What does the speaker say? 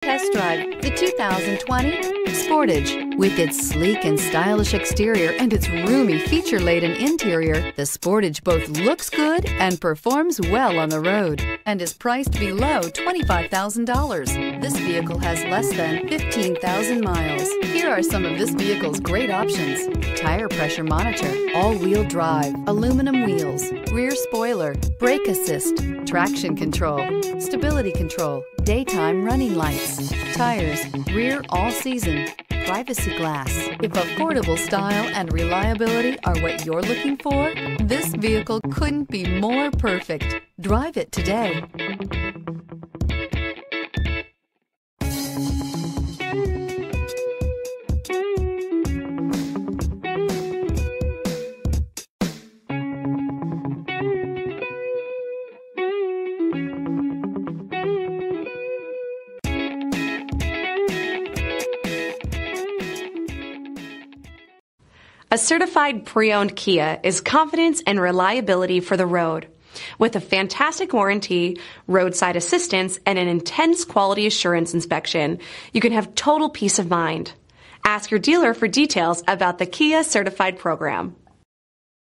Test drive the 2020 Sportage. With its sleek and stylish exterior and its roomy feature-laden interior, the Sportage both looks good and performs well on the road and is priced below $25,000. This vehicle has less than 15,000 miles. Here are some of this vehicle's great options: tire pressure monitor, all-wheel drive, aluminum wheels, rear spoiler, brake assist, traction control, stability control, daytime running lights, tires, rear all-season, privacy glass. If affordable style and reliability are what you're looking for, this vehicle couldn't be more perfect. Drive it today. A certified pre-owned Kia is confidence and reliability for the road. With a fantastic warranty, roadside assistance, and an intense quality assurance inspection, you can have total peace of mind. Ask your dealer for details about the Kia Certified program.